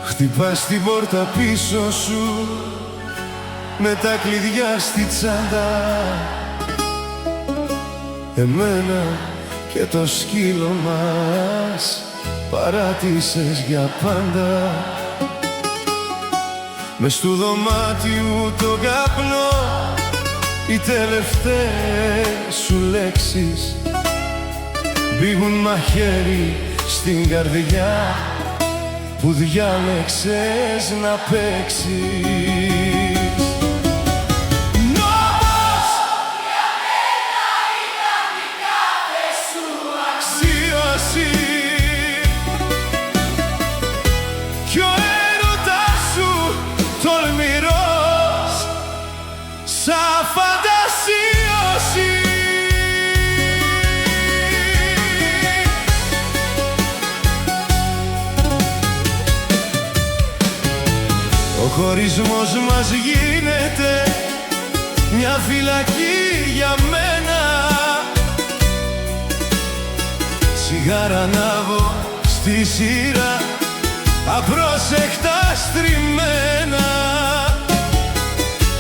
Χτυπάς την πόρτα πίσω σου με τα κλειδιά στη τσάντα, εμένα και το σκύλο μας παράτησες για πάντα. Μες του δωμάτιου το καπνό, οι τελευταίες σου λέξεις μπήγουν μαχαίρι στην καρδιά που διάλεξες να παίξεις. Νόμος για μένα ήταν η κάθε σου αξίωση κι ο έρωτας σου τολμηρός σαν φαντασίωση. Ο χωρισμός μας γίνεται μια φυλακή για μένα. Σιγάρα ανάβω στη σειρά, απρόσεκτα στριμμένα.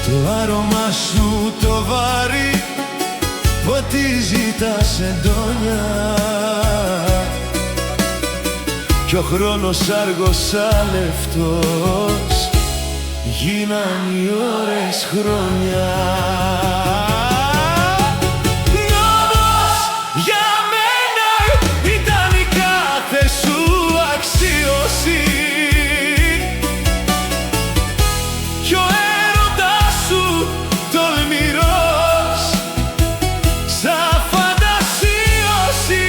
Το άρωμα σου το βάρη ποτίζει τα σεντόνια κι ο χρόνος άργος αλευτός γίναν οι ώρες χρόνια. Νόμος για μένα ήταν η κάθε σου αξίωση κι ο έρωτας σου τολμηρός σαν φαντασίωση.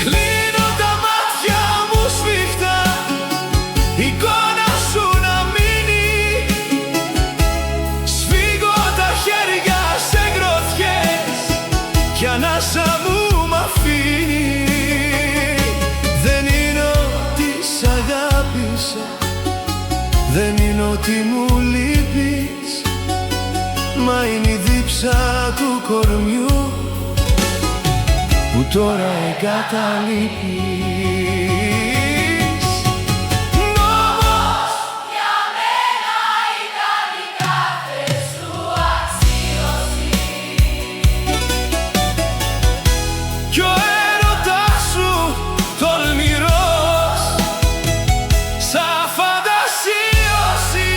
Κλείνω τα μάτια μου σφιχτά, εικόνα σου να μείνει. Σφίγγω τα χέρια σε γροθιές κι ανάσα μου μ' αφήνει. Δεν είναι ότι σ' αγάπησα, δεν είναι ότι μου λείπεις, μα είναι η δίψα του κορμιού που τώρα εγκαταλείπεις. Νόμος για μένα ήταν η κάθε σου αξίωση κι ο έρωτας σου τολμηρός σαν φαντασίωση.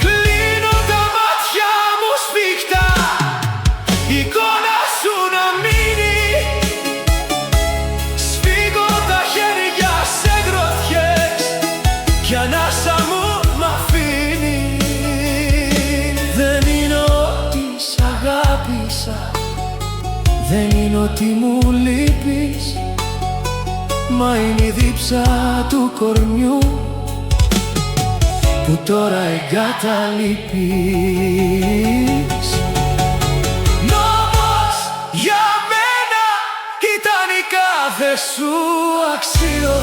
Κλείνω τα μάτια μου σφιχτά, εικόνα σου να μείνει. Σφίγγω τα χέρια σε γροθιές κι ανάσα μου μ' αφήνει. Δεν είναι ότι σ' αγάπησα, δεν είναι ότι μου λείπεις, μα είναι η δίψα του κορμιού που τώρα εγκαταλείπεις. Νόμος για μένα ήταν η κάθε σου αξίωση